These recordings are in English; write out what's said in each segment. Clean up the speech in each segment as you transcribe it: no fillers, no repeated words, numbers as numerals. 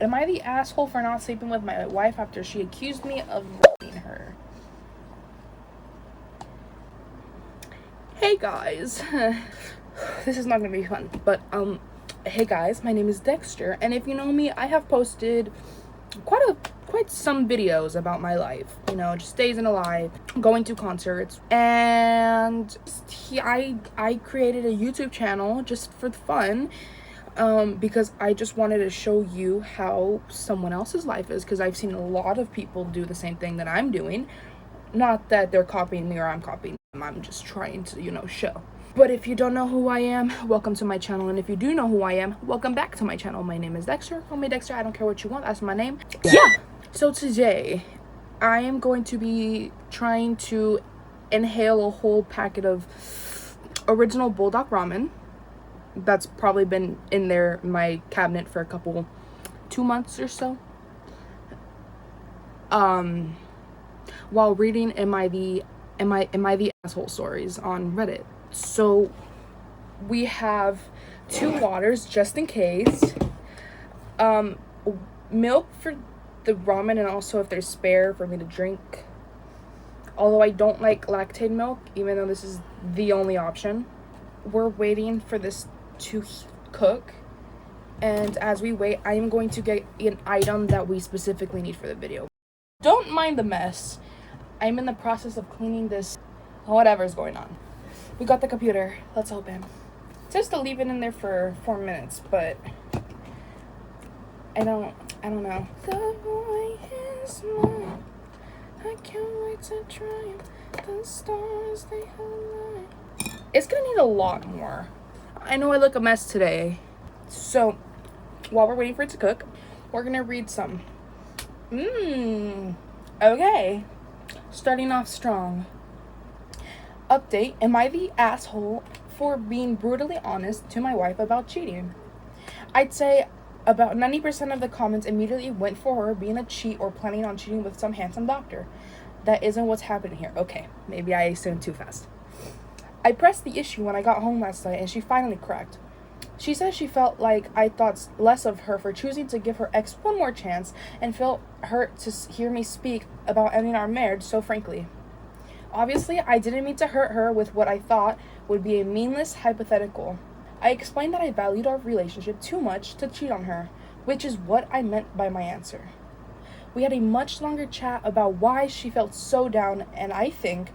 Am I the asshole for not sleeping with my wife after she accused me of raping her? Hey guys. This is not gonna be fun, but hey guys, my name is Dexter, and if you know me, I have posted quite some videos about my life, you know, just days in a life, going to concerts, and I created a YouTube channel just for fun, because I just wanted to show you how someone else's life is, because I've seen a lot of people do the same thing that I'm doing. Not that they're copying me or I'm copying them, I'm just trying to, you know, show. But if you don't know who I am, welcome to my channel, and if you do know who I am, welcome back to my channel. My name is Dexter. Call me Dexter, I don't care what you want, that's my name. Yeah! So today, I am going to be trying to inhale a whole packet of original buldak ramen. That's probably been in my cabinet for 2 months or so. While reading Am I the Asshole stories on Reddit. So we have 2 waters just in case, milk for the ramen, and also if there's spare for me to drink, although I don't like lactate milk, even though this is the only option. We're waiting for this to cook, and as we wait, I am going to get an item that we specifically need for the video. Don't mind the mess. I'm in the process of cleaning this, whatever's going on. We got the computer, let's open. It says to leave it in there for 4 minutes, but I don't know. The boy is mine. I can't wait to try him. The stars, they align. It's gonna need a lot more. I know I look a mess today. So while we're waiting for it to cook, we're gonna read some. Okay. Starting off strong. Update, am I the asshole for being brutally honest to my wife about cheating? I'd say about 90% of the comments immediately went for her being a cheat or planning on cheating with some handsome doctor. That isn't what's happening here. Okay, maybe I assumed too fast. I pressed the issue when I got home last night, and she finally cracked. She says she felt like I thought less of her for choosing to give her ex one more chance, and felt hurt to hear me speak about ending our marriage so frankly. Obviously, I didn't mean to hurt her with what I thought would be a meaningless hypothetical. I explained that I valued our relationship too much to cheat on her, which is what I meant by my answer. We had a much longer chat about why she felt so down, and I think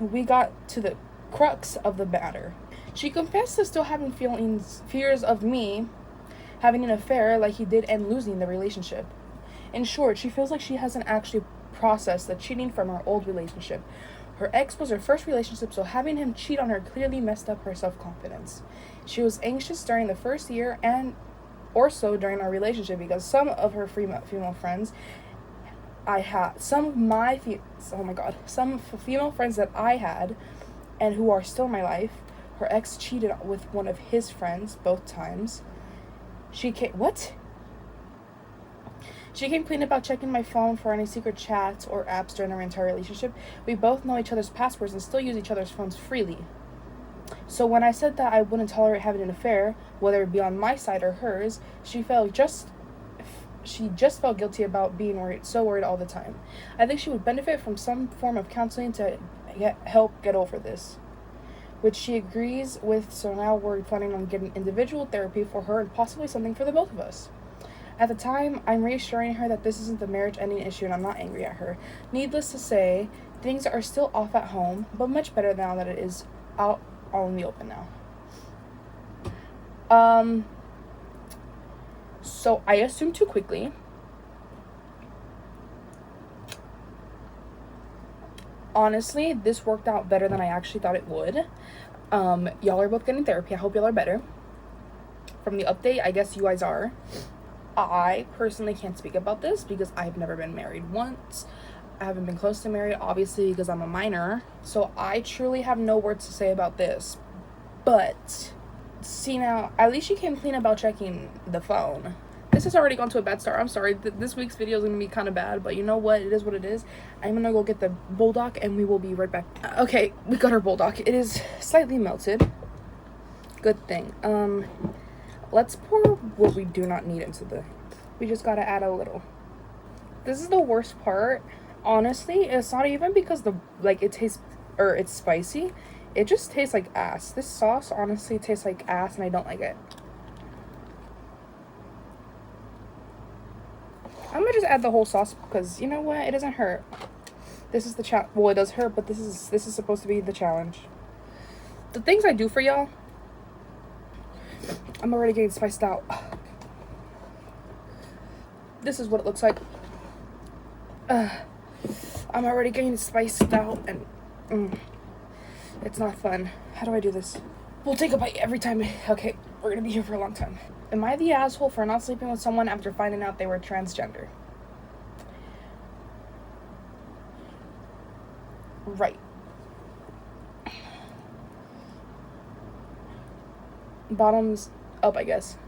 we got to the crux of the matter. She confessed to still having fears of me having an affair like he did and losing the relationship. In short, she feels like she hasn't actually processed the cheating from her old relationship. Her ex was her first relationship, so having him cheat on her clearly messed up her self-confidence. She was anxious during the first year and or so during our relationship because some of her female friends some female friends that I had and who are still in my life, her ex cheated with one of his friends both times. She came clean about checking my phone for any secret chats or apps during our entire relationship. We both know each other's passwords and still use each other's phones freely. So when I said that I wouldn't tolerate having an affair, whether it be on my side or hers, she just felt guilty about being so worried all the time. I think she would benefit from some form of counseling to help get over this, which she agrees with, so now we're planning on getting individual therapy for her and possibly something for the both of us. At the time, I'm reassuring her that this isn't the marriage-ending issue and I'm not angry at her. Needless to say, things are still off at home, but much better now that it is out all in the open now. So I assumed too quickly. Honestly, this worked out better than I actually thought it would. Y'all are both getting therapy. I hope y'all are better. From the update, I guess you guys are. I personally can't speak about this because I've never been married once. I haven't been close to married, obviously, because I'm a minor. So I truly have no words to say about this. But, see now, at least she came clean about checking the phone. This has already gone to a bad start. I'm sorry. This week's video is going to be kind of bad, but you know what? It is what it is. I'm going to go get the buldak and we will be right back. Okay, we got our buldak. It is slightly melted. Good thing. Let's pour what we do not need into the We just gotta add a little. This is the worst part. Honestly, it's not even because it tastes, or it's spicy. It just tastes like ass. This sauce honestly tastes like ass, and I don't like it. I'm gonna just add the whole sauce because you know what? It doesn't hurt. This is the challenge. Well, it does hurt, but this is supposed to be the challenge. The things I do for y'all. I'm already getting spiced out. This is what it looks like. I'm already getting spiced out, and it's not fun. How do I do this? We'll take a bite every time. Okay, we're gonna be here for a long time. Am I the asshole for not sleeping with someone after finding out they were transgender? Right. Bottoms up, I guess.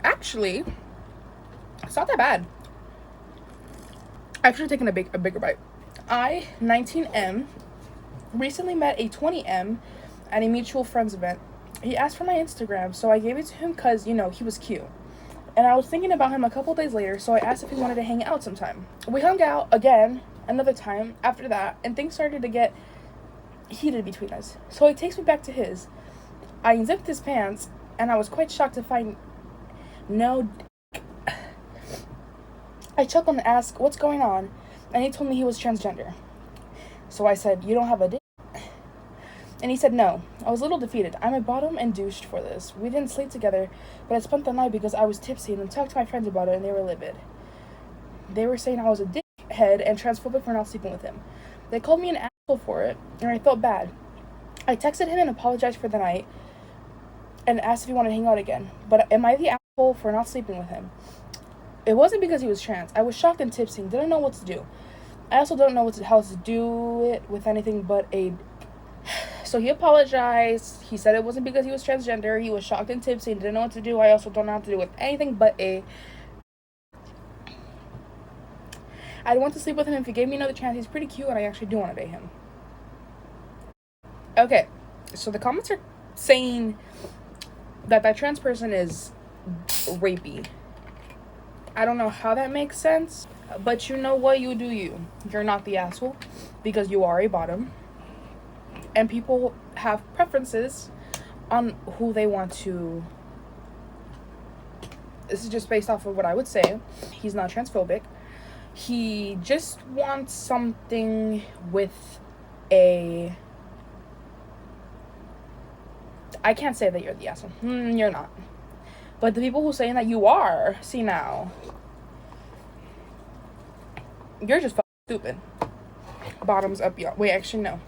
Actually, it's not that bad. I should have taken a bigger bite. I, 19M, recently met a 20M at a mutual friends event. He asked for my Instagram, so I gave it to him because, you know, he was cute. And I was thinking about him a couple days later, so I asked if he wanted to hang out sometime. We hung out again another time after that, and things started to get heated between us. So he takes me back to his. I unzipped his pants, and I was quite shocked to find no dick. I chuckled and asked, "What's going on?" And he told me he was transgender. So I said, "You don't have a dick?" And he said no. I was a little defeated. I'm a bottom and douched for this. We didn't sleep together, but I spent the night because I was tipsy and talked to my friends about it, and they were livid. They were saying I was a dickhead and transphobic for not sleeping with him. They called me an asshole for it, and I felt bad. I texted him and apologized for the night and asked if he wanted to hang out again. But am I the asshole for not sleeping with him? It wasn't because he was trans. I was shocked and tipsy and didn't know what to do. I also don't know how to do it with anything but a... So he apologized. He said it wasn't because he was transgender. He was shocked and tipsy and didn't know what to do. I also don't know how to do with anything but a... I'd want to sleep with him if he gave me another chance. He's pretty cute and I actually do want to date him. Okay, so the comments are saying that trans person is rapey. I don't know how that makes sense, but you know what? You do you. You're not the asshole because you are a bottom. And people have preferences on who they want to... This is just based off of what I would say. He's not transphobic. He just wants something with a... I can't say that you're the asshole. You're not. But the people who are saying that you are, see now, you're just fucking stupid. Bottoms up, y'all. Wait, actually, no.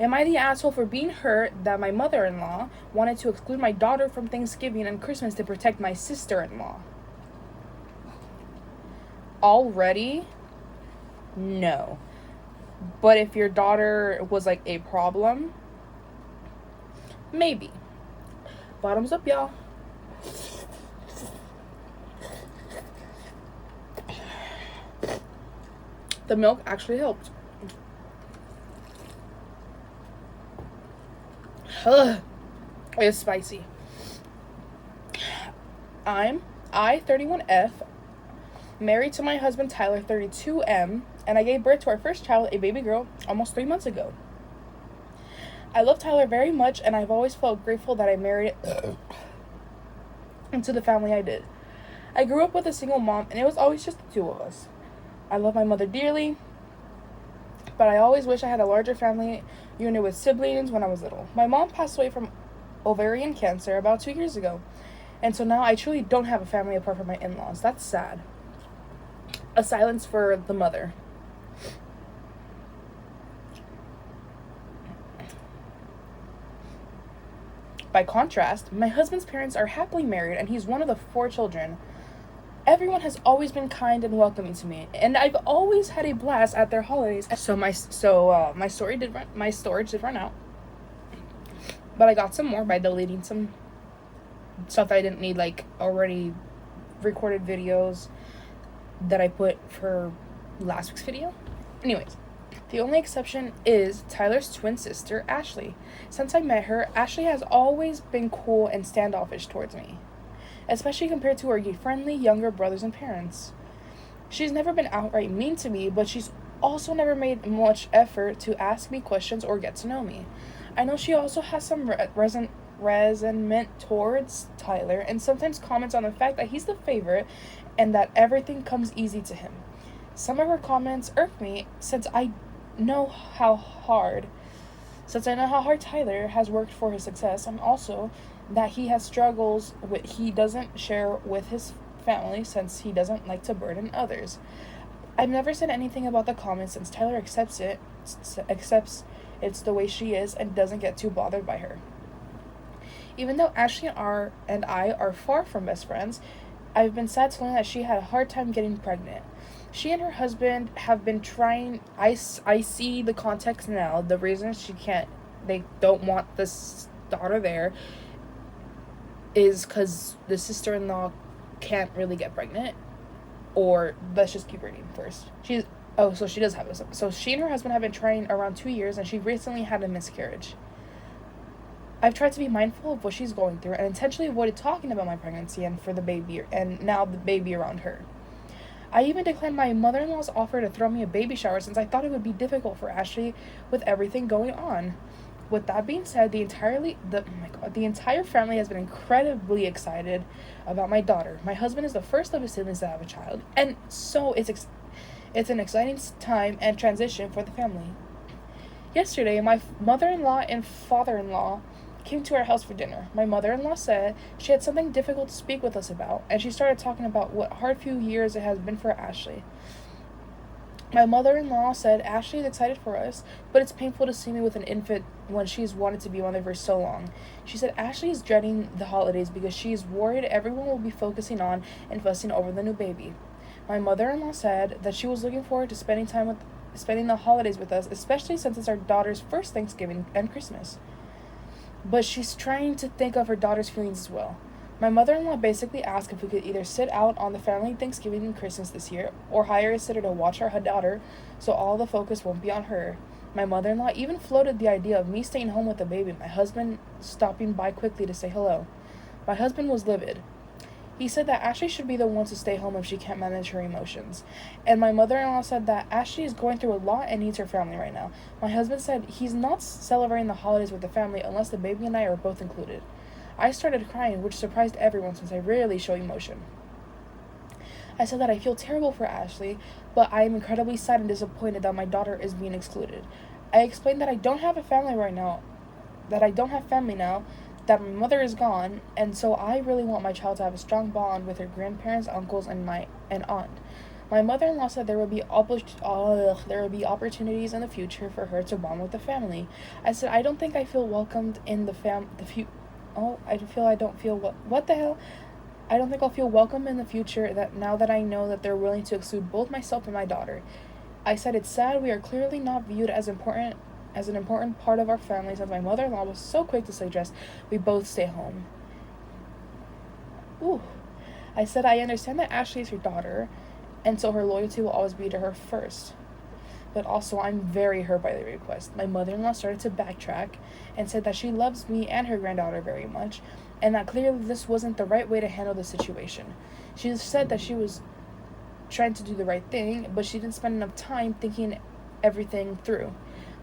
Am I the asshole for being hurt that my mother-in-law wanted to exclude my daughter from Thanksgiving and Christmas to protect my sister-in-law? Already? No. But if your daughter was like a problem, maybe. Bottoms up, y'all. The milk actually helped. It's spicy. I, 31F, married to my husband Tyler, 32M, and I gave birth to our first child, a baby girl, almost 3 months ago. I love Tyler very much, and I've always felt grateful that I married into the family I did. I grew up with a single mom, and it was always just the two of us. I love my mother dearly, but I always wish I had a larger family unit with siblings when I was little. My mom passed away from ovarian cancer about 2 years ago, and so now I truly don't have a family apart from my in-laws. That's sad. A silence for the mother. By contrast, my husband's parents are happily married, and he's one of the 4 children. Everyone has always been kind and welcoming to me, and I've always had a blast at their holidays. So my storage did run out, but I got some more by deleting some stuff that I didn't need, like already recorded videos that I put for last week's video. Anyways, The only exception is Tyler's twin sister, Ashley. Since I met her, Ashley has always been cool and standoffish towards me, especially compared to her friendly younger brothers and parents. She's never been outright mean to me, but she's also never made much effort to ask me questions or get to know me. I know she also has some resentment towards Tyler and sometimes comments on the fact that he's the favorite and that everything comes easy to him. Some of her comments irk me since I know how hard Tyler has worked for his success, and also that he has struggles he doesn't share with his family since he doesn't like to burden others. I've never said anything about the comments since Tyler accepts it's the way she is and doesn't get too bothered by her. Even though Ashley and I are far from best friends, I've been sad to learn that she had a hard time getting pregnant. She and her husband have been trying. I see the context now. The reason they don't want this daughter there is because the sister-in-law can't really get pregnant. Or let's just keep reading first. So she does have this. So she and her husband have been trying around 2 years, and she recently had a miscarriage. I've tried to be mindful of what she's going through and intentionally avoided talking about my pregnancy and now the baby around her. I even declined my mother-in-law's offer to throw me a baby shower since I thought it would be difficult for Ashley with everything going on. With that being said, the entire family has been incredibly excited about my daughter. My husband is the first of his siblings to have a child, and so it's an exciting time and transition for the family. Yesterday, my mother-in-law and father-in-law came to our house for dinner. My mother-in-law said she had something difficult to speak with us about, and she started talking about what hard few years it has been for Ashley. My mother-in-law said Ashley is excited for us, but it's painful to see me with an infant when she's wanted to be a mother for so long. She said Ashley is dreading the holidays because she's worried everyone will be focusing on and fussing over the new baby. My mother-in-law said that she was looking forward to spending the holidays with us, especially since it's our daughter's first Thanksgiving and Christmas. But she's trying to think of her daughter's feelings as well. My mother-in-law basically asked if we could either sit out on the family Thanksgiving and Christmas this year or hire a sitter to watch her daughter so all the focus won't be on her. My mother-in-law even floated the idea of me staying home with the baby, my husband stopping by quickly to say hello. My husband was livid. He said that Ashley should be the one to stay home if she can't manage her emotions. And my mother-in-law said that Ashley is going through a lot and needs her family right now. My husband said he's not celebrating the holidays with the family unless the baby and I are both included. I started crying, which surprised everyone since I rarely show emotion. I said that I feel terrible for Ashley, but I am incredibly sad and disappointed that my daughter is being excluded. I explained that I don't have family now, that my mother is gone, and so I really want my child to have a strong bond with her grandparents, uncles, and aunt. My mother-in-law said there will be opportunities in the future for her to bond with the family. I said I don't think I feel welcomed in I don't think I'll feel welcome in the future that now that I know that they're willing to exclude both myself and my daughter. I said it's sad we are clearly not viewed as an important part of our family since my mother-in-law was so quick to suggest we both stay home. I said I understand that Ashley is her daughter, and so her loyalty will always be to her first. But also, I'm very hurt by the request. My mother-in-law started to backtrack and said that she loves me and her granddaughter very much, and that clearly this wasn't the right way to handle the situation. She said that she was trying to do the right thing, but she didn't spend enough time thinking everything through.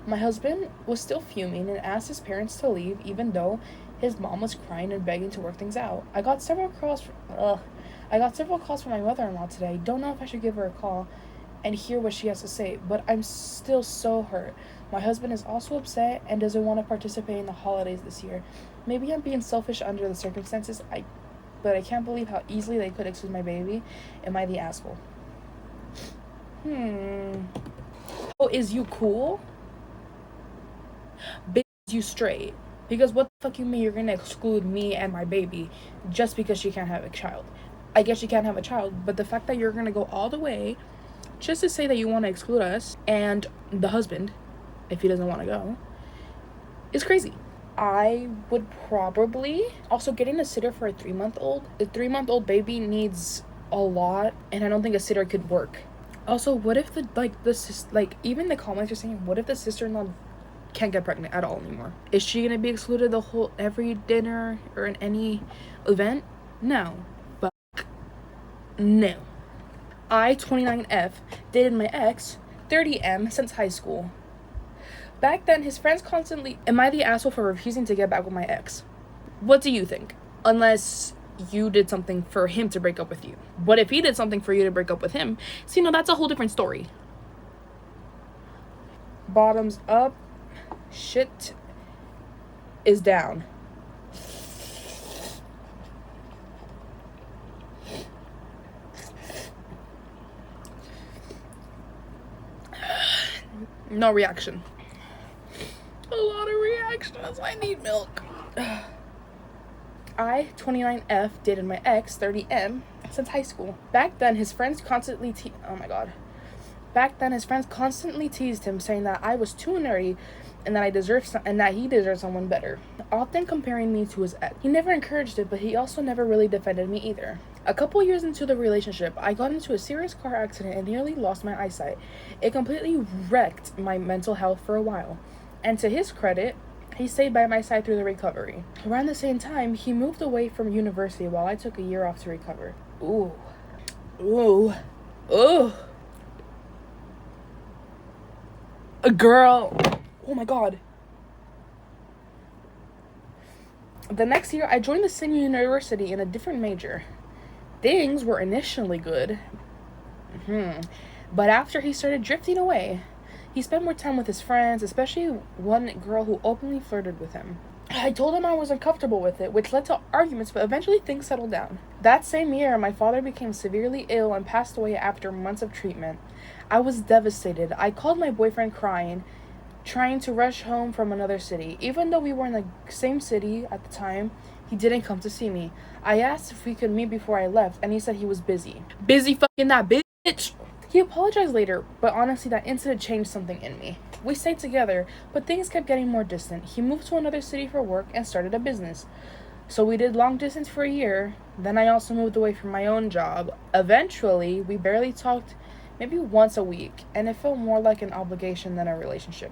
My husband was still fuming and asked his parents to leave, even though his mom was crying and begging to work things out. I got several calls from my mother-in-law today. I don't know if I should give her a call and hear what she has to say, but I'm still so hurt. My husband is also upset and doesn't want to participate in the holidays this year. Maybe I'm being selfish under the circumstances, but I can't believe how easily they could exclude my baby. Am I the asshole? Oh, is you cool? Bitch, you straight. Because what the fuck you mean you're gonna exclude me and my baby just because she can't have a child? I guess she can't have a child, but the fact that you're gonna go all the way just to say that you want to exclude us and the husband, if he doesn't want to go, is crazy. I would probably also getting a sitter for a 3-month-old. A 3-month-old baby needs a lot, and I don't think a sitter could work Also, what if even the comments are saying, what if the sister-in-law can't get pregnant at all anymore? Is she gonna be excluded every dinner or in any event? No. Fuck no. I, 29F, dated my ex, 30M, since high school. Back then, his friends constantly... Am I the asshole for refusing to get back with my ex? What do you think? Unless you did something for him to break up with you. But if he did something for you to break up with him, see, no, that's a whole different story. Bottoms up. Shit is down. No reaction. A lot of reactions. I need milk. I, 29F, dated my ex, 30M, since high school. Back then, his friends constantly teased him, saying that I was too nerdy and that he deserved someone better, often comparing me to his ex. He never encouraged it, but he also never really defended me either. A couple years into the relationship, I got into a serious car accident and nearly lost my eyesight. It completely wrecked my mental health for a while. And to his credit, he stayed by my side through the recovery. Around the same time, he moved away from university while I took a year off to recover. Ooh. Ooh. Ooh. A girl. Oh my god. The next year, I joined the same university in a different major. Things were initially good. But after he started drifting away, he spent more time with his friends, especially one girl who openly flirted with him. I told him I was uncomfortable with it, which led to arguments, but eventually things settled down. That same year, my father became severely ill and passed away after months of treatment. I was devastated. I called my boyfriend crying, trying to rush home from another city. Even though we were in the same city at the time, he didn't come to see me. I asked if we could meet before I left, and he said he was busy. Busy fucking that bitch! He apologized later, but honestly, that incident changed something in me. We stayed together, but things kept getting more distant. He moved to another city for work and started a business. So we did long distance for a year. Then I also moved away from my own job. Eventually, we barely talked, maybe once a week, and it felt more like an obligation than a relationship.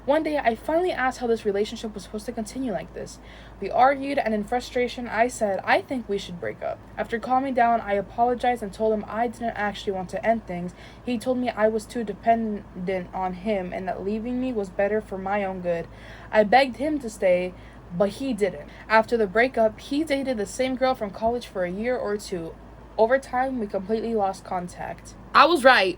One day, I finally asked how this relationship was supposed to continue like this. We argued, and in frustration, I said, I think we should break up. After calming down, I apologized and told him I didn't actually want to end things. He told me I was too dependent on him and that leaving me was better for my own good. I begged him to stay, but he didn't. After the breakup, he dated the same girl from college for a year or two. Over time, we completely lost contact. I was right.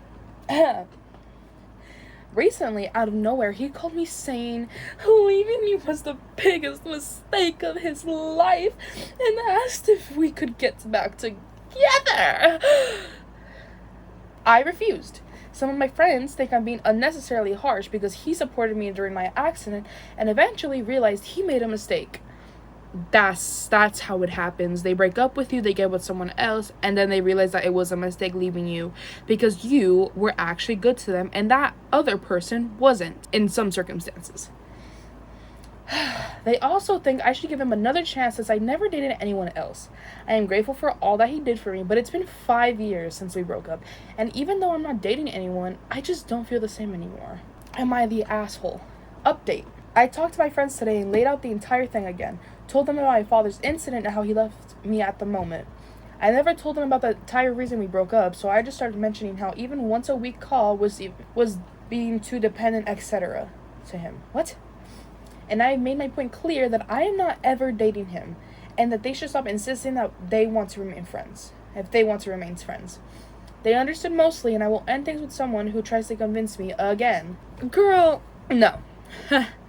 Recently, out of nowhere, he called me saying leaving me was the biggest mistake of his life and asked if we could get back together. I refused. Some of my friends think I'm being unnecessarily harsh because he supported me during my accident and eventually realized he made a mistake. That's how it happens. They break up with you, they get with someone else, and then they realize that it was a mistake leaving you because you were actually good to them and that other person wasn't in some circumstances. They also think I should give him another chance since I never dated anyone else. I am grateful for all that he did for me, but it's been 5 years since we broke up, and even though I'm not dating anyone, I just don't feel the same anymore. Am I the asshole? Update. I talked to my friends today and laid out the entire thing again. Told them about my father's incident and how he left me at the moment. I never told them about the entire reason we broke up, so I just started mentioning how even once a week call was being too dependent, etc. to him. What? And I made my point clear that I am not ever dating him, and that they should stop insisting that they want to remain friends. If they want to remain friends. They understood mostly, and I will end things with someone who tries to convince me again. Girl, no.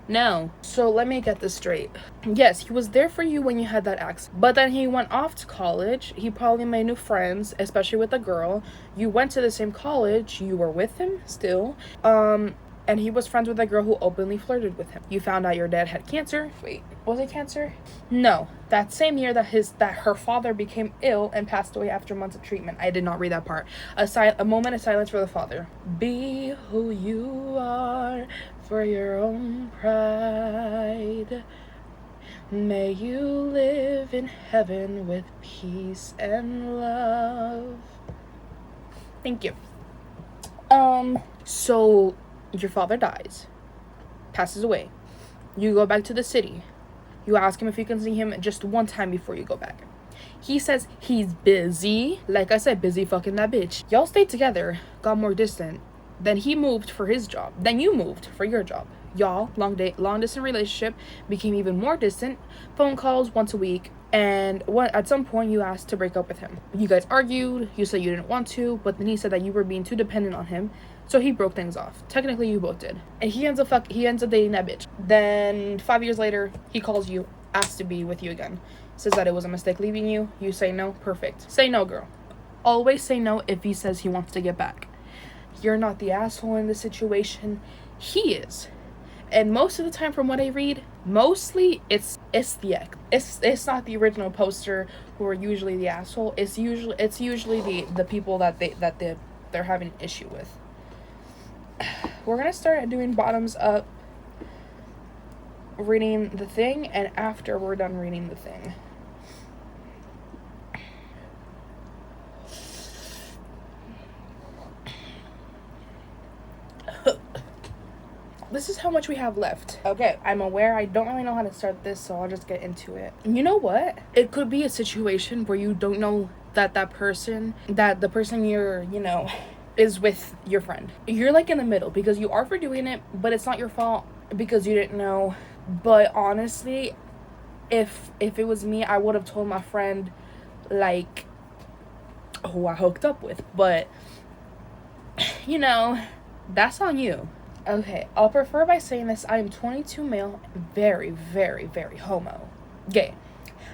No. So let me get this straight. Yes, he was there for you when you had that accident. But then he went off to college. He probably made new friends, especially with a girl. You went to the same college. You were with him still. And he was friends with a girl who openly flirted with him. You found out your dad had cancer. Wait, was it cancer? No. That same year that her father became ill and passed away after months of treatment. I did not read that part. A moment of silence for the father. Be who you are for your own pride. May you live in heaven with peace and love. Thank you. So your father dies, passes away. You go back to the city. You ask him if you can see him just one time before you go back. He says he's busy. Like I said, busy fucking that bitch. Y'all stayed together, got more distant. Then he moved for his job. Then you moved for your job. Y'all, long distance relationship, became even more distant. Phone calls once a week. And at some point you asked to break up with him. You guys argued. You said you didn't want to, but then he said that you were being too dependent on him. So he broke things off. Technically, you both did. And he ends up dating that bitch. Then 5 years later, he calls you, asks to be with you again. Says that it was a mistake leaving you. You say no. Perfect. Say no, girl. Always say no if he says he wants to get back. You're not the asshole in this situation. He is. And most of the time, from what I read, mostly it's the ex. It's not the original poster who are usually the asshole. It's usually the people that they're having an issue with. We're gonna start doing bottoms up, reading the thing, and after we're done reading the thing, this is how much we have left. Okay, I'm aware I don't really know how to start this, so I'll just get into it. You know what? It could be a situation where you don't know that the person you're, is with your friend. You're like in the middle because you are for doing it, but it's not your fault because you didn't know. But honestly, if it was me, I would have told my friend, like, who I hooked up with. But, that's on you. Okay, I'll prefer by saying this. I am 22, male, very, very, very homo. Gay.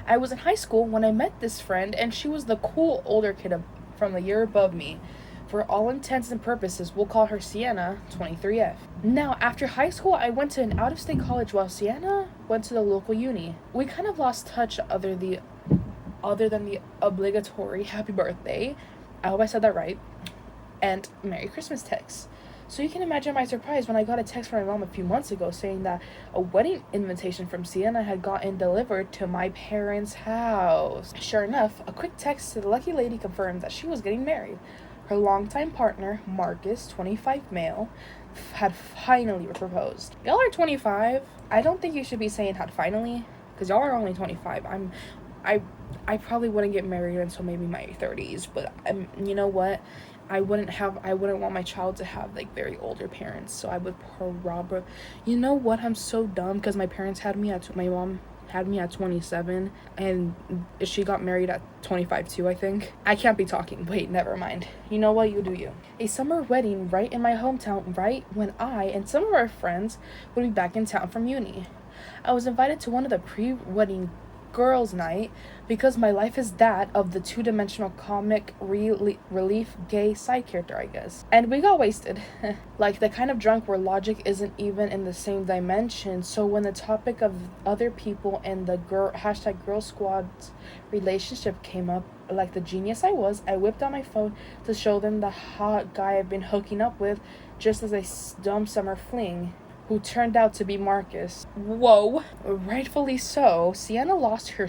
I was in high school when I met this friend, and she was the cool older kid from the year above me. For all intents and purposes, we'll call her Sienna, 23F. Now, after high school, I went to an out-of-state college while Sienna went to the local uni. We kind of lost touch other than the obligatory happy birthday, I hope I said that right, and Merry Christmas texts. So you can imagine my surprise when I got a text from my mom a few months ago saying that a wedding invitation from Sienna had gotten delivered to my parents' house. Sure enough, a quick text to the lucky lady confirmed that she was getting married. Her longtime partner, Marcus, 25 male, had finally proposed. Y'all are 25. I don't think you should be saying had finally, because y'all are only 25. I probably wouldn't get married until maybe my 30s, but you know what? I wouldn't want my child to have like very older parents, so I would probably, you know what? I'm so dumb because my mom had me at 27 and she got married at 25 too, I think. I can't be talking. Wait, never mind. You know what? You do you. A summer wedding right in my hometown, right when I and some of our friends would be back in town from uni. I was invited to one of the pre-wedding girls' night because my life is that of the two-dimensional comic relief gay side character, I guess. And we got wasted. Like the kind of drunk where logic isn't even in the same dimension. So when the topic of other people and the #girl squad's relationship came up, like the genius I was, I whipped out my phone to show them the hot guy I've been hooking up with just as a dumb summer fling, who turned out to be Marcus. Whoa. Rightfully so, Sienna lost her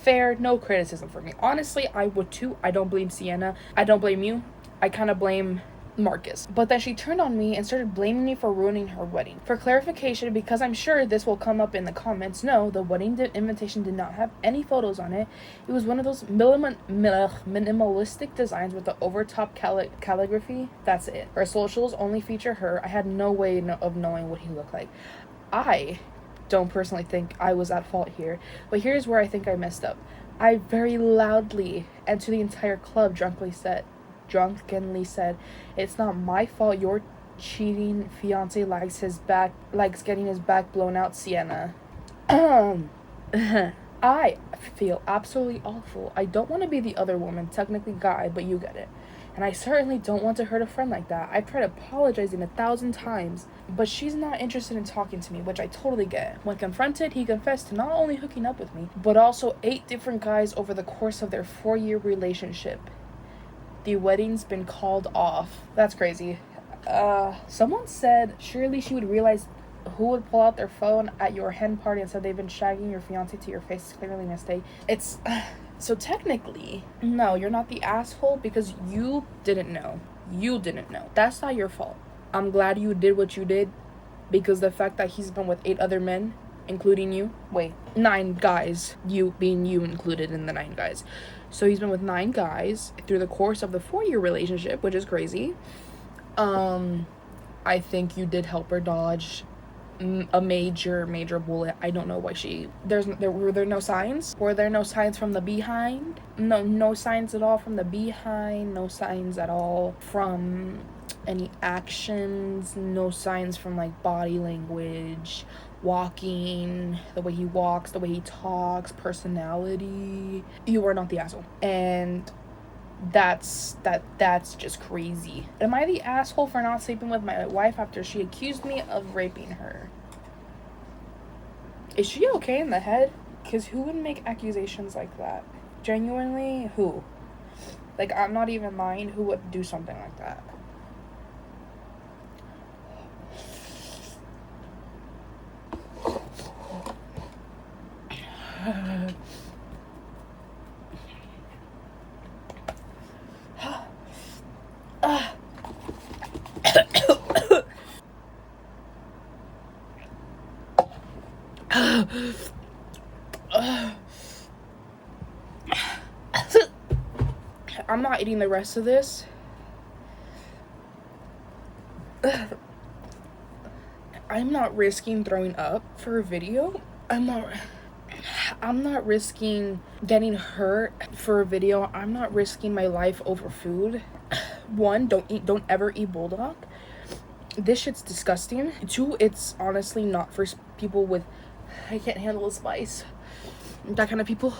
Fair, no criticism for me. Honestly, I would too. I don't blame Sienna. I don't blame you. I kind of blame Marcus. But then she turned on me and started blaming me for ruining her wedding. For clarification, because I'm sure this will come up in the comments, no, the wedding invitation did not have any photos on it. It was one of those minimalistic designs with the over-top calligraphy. That's it. Her socials only feature her. I had no way of knowing what he looked like. I don't personally think I was at fault here, but here's where I think I messed up. I very loudly and to the entire club drunkenly said, "It's not my fault your cheating fiance likes getting his back blown out, Sienna." I feel absolutely awful. I don't want to be the other woman, technically guy, but you get it. And I certainly don't want to hurt a friend like that. I've tried apologizing 1,000 times, but she's not interested in talking to me, which I totally get. When confronted, he confessed to not only hooking up with me, but also 8 different guys over the course of their 4-year relationship. The wedding's been called off. That's crazy. Someone said surely she would realize who would pull out their phone at your hen party and said they've been shagging your fiance to your face. It's clearly a mistake. So technically, no, you're not the asshole because you didn't know. You didn't know. That's not your fault. I'm glad you did what you did, because the fact that he's been with 8 other men, including you, 9 guys, you being you included in the 9 guys. So he's been with 9 guys through the course of the 4-year relationship, which is crazy. I think you did help her dodge a major bullet. I don't know why were there no signs? Were there no signs from the behind? No signs at all from the behind. No signs at all from any actions. No signs from like body language, walking, the way he walks, the way he talks, personality. You were not the asshole, and that's just crazy. Am I the asshole for not sleeping with my wife after she accused me of raping her? Is she okay in the head? Because who would make accusations like that? Genuinely, who? Like, I'm not even lying. Who would do something like that? I'm not eating the rest of this. I'm not risking throwing up for a video. I'm not risking getting hurt for a video. I'm not risking my life over food. 1, don't ever eat buldak. This shit's disgusting. 2, it's honestly not for people with, I can't handle the spice, that kind of people.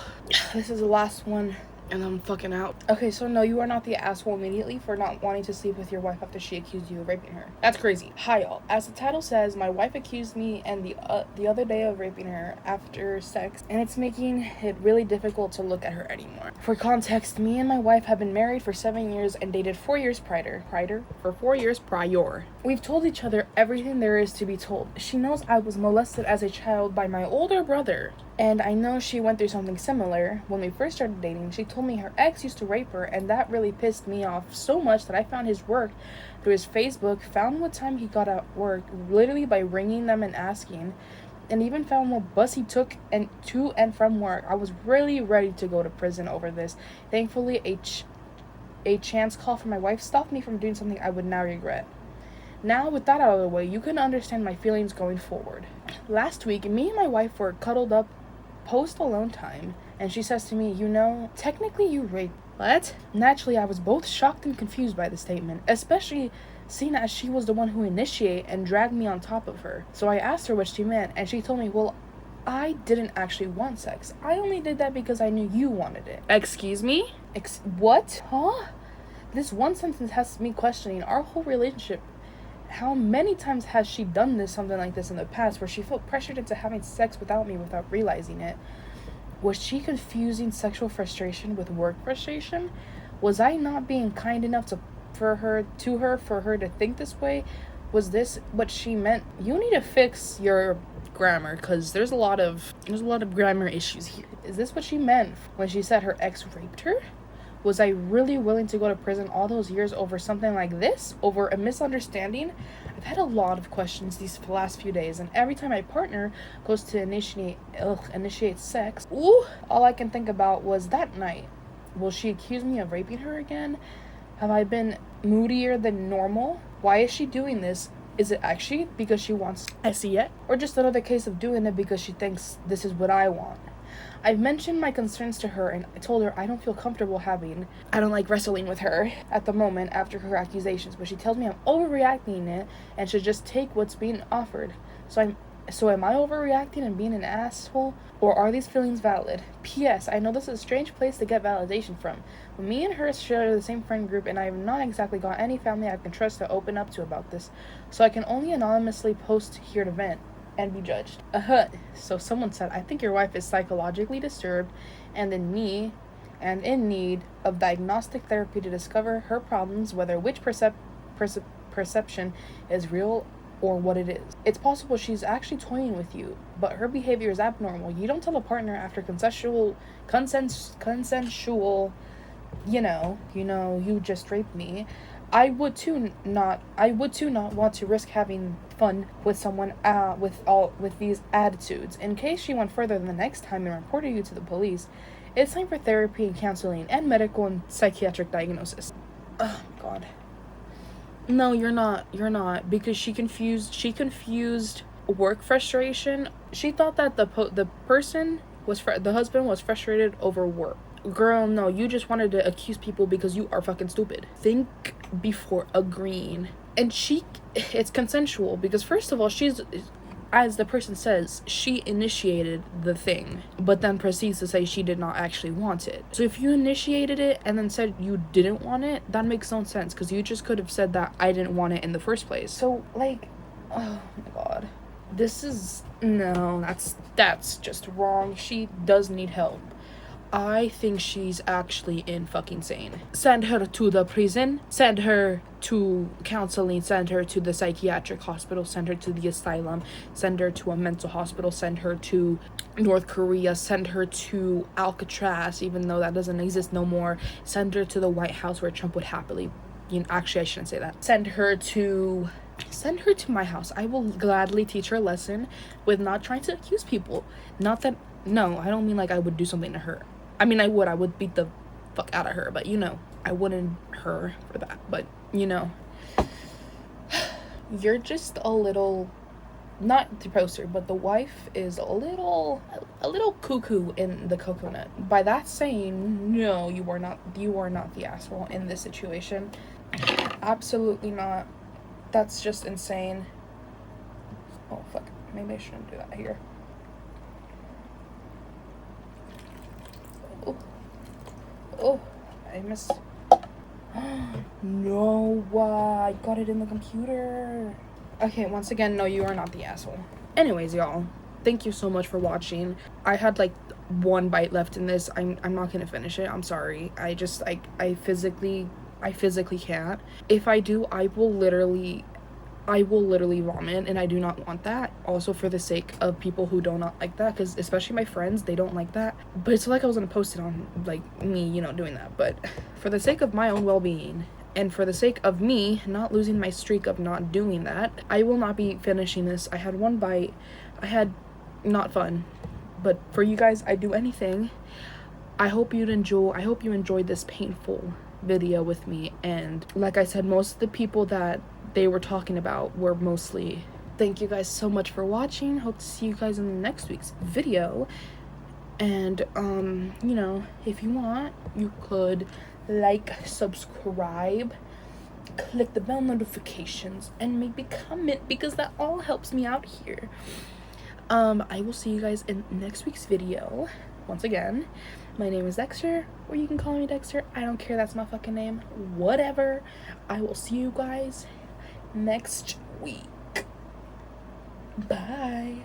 This is the last one, and I'm fucking out. Okay, so no, you are not the asshole immediately for not wanting to sleep with your wife after she accused you of raping her. That's crazy. Hi, y'all. As the title says, my wife accused me and the other day of raping her after sex, and it's making it really difficult to look at her anymore. For context, me and my wife have been married for 7 years and dated 4 years prior. We've told each other everything there is to be told. She knows I was molested as a child by my older brother, and I know she went through something similar. When we first started dating, she told me her ex used to rape her, and that really pissed me off so much that I found his work through his Facebook, found what time he got at work, literally by ringing them and asking, and even found what bus he took to and from work. I was really ready to go to prison over this. Thankfully, a chance call from my wife stopped me from doing something I would now regret. Now, with that out of the way, you can understand my feelings going forward. Last week, me and my wife were cuddled up post alone time, and she says to me, you know, technically you raped. What? Naturally, I was both shocked and confused by the statement, especially seeing as she was the one who initiated and dragged me on top of her. So I asked her what she meant, and she told me, well, I didn't actually want sex. I only did that because I knew you wanted it. Excuse me? What? Huh? This one sentence has me questioning our whole relationship. How many times has she done something like this in the past, where she felt pressured into having sex without me without realizing it? Was she confusing sexual frustration with work frustration? Was I not being kind enough for her to think this way? Was this what she meant? You need to fix your grammar, because there's a lot of grammar issues here. Is this what she meant when she said her ex raped her? Was I really willing to go to prison all those years over something like this? Over a misunderstanding? I've had a lot of questions these last few days, and every time my partner goes to initiate sex, all I can think about was that night. Will she accuse me of raping her again? Have I been moodier than normal? Why is she doing this? Is it actually because she wants to see it? Or just another case of doing it because she thinks this is what I want? I've mentioned my concerns to her, and I told her I don't feel comfortable I don't like wrestling with her at the moment after her accusations, but she tells me I'm overreacting it and should just take what's being offered. So am I overreacting and being an asshole, or are these feelings valid? P.S. I know this is a strange place to get validation from, but me and her share the same friend group, and I have not exactly got any family I can trust to open up to about this, so I can only anonymously post here to vent and be judged. So someone said, I think your wife is psychologically disturbed and in need of diagnostic therapy to discover her problems, whether which perception is real or what it is. It's possible she's actually toying with you, but her behavior is abnormal. You don't tell a partner after consensual, you just raped me. I would too not want to risk having fun with someone with these attitudes. In case she went further the next time and reported you to the police, it's time for therapy and counseling and medical and psychiatric diagnosis. Oh god. No, you're not, because she confused work frustration. She thought that the husband was frustrated over work. Girl, no, you just wanted to accuse people because you are fucking stupid. Think before agreeing. And it's consensual, because first of all, she's, as the person says, she initiated the thing, but then proceeds to say she did not actually want it. So if you initiated it and then said you didn't want it, that makes no sense, because you just could have said that I didn't want it in the first place. So, like, oh my god. That's just wrong. She does need help. I think she's actually in fucking sane. Send her to the prison, send her to counseling, send her to the psychiatric hospital, send her to the asylum, send her to a mental hospital, send her to North Korea, send her to Alcatraz, even though that doesn't exist no more, send her to the White House where Trump would happily, actually I shouldn't say that, send her to my house. I will gladly teach her a lesson with not trying to accuse people. No, I don't mean like I would do something to her. I mean, I would beat the fuck out of her, but I wouldn't her for that. But you're just a little, not the poster, but the wife is a little cuckoo in the coconut. By that saying, no, you are not the asshole in this situation. Absolutely not. That's just insane. Oh fuck, maybe I shouldn't do that here. Oh, I missed. No, I got it in the computer. Okay, once again, no, you are not the asshole. Anyways, y'all, thank you so much for watching. I had like one bite left in this. I'm not gonna finish it. I'm sorry. I physically can't. If I do, I will literally vomit, and I do not want that. Also, for the sake of people who do not like that, because especially my friends, they don't like that. But it's like I was gonna post it on like me, doing that. But for the sake of my own well-being, and for the sake of me not losing my streak of not doing that, I will not be finishing this. I had one bite. I had not fun, but for you guys, I'd do anything. I hope you enjoyed this painful video with me. And like I said, most of the people that they were talking about were mostly. Thank you guys so much for watching. Hope to see you guys in the next week's video. And if you want, you could like, subscribe, click the bell notifications, and maybe comment, because that all helps me out here. I will see you guys in next week's video. Once again, my name is Dexter, or you can call me Dexter. I don't care, that's my fucking name. Whatever. I will see you guys next week. Bye.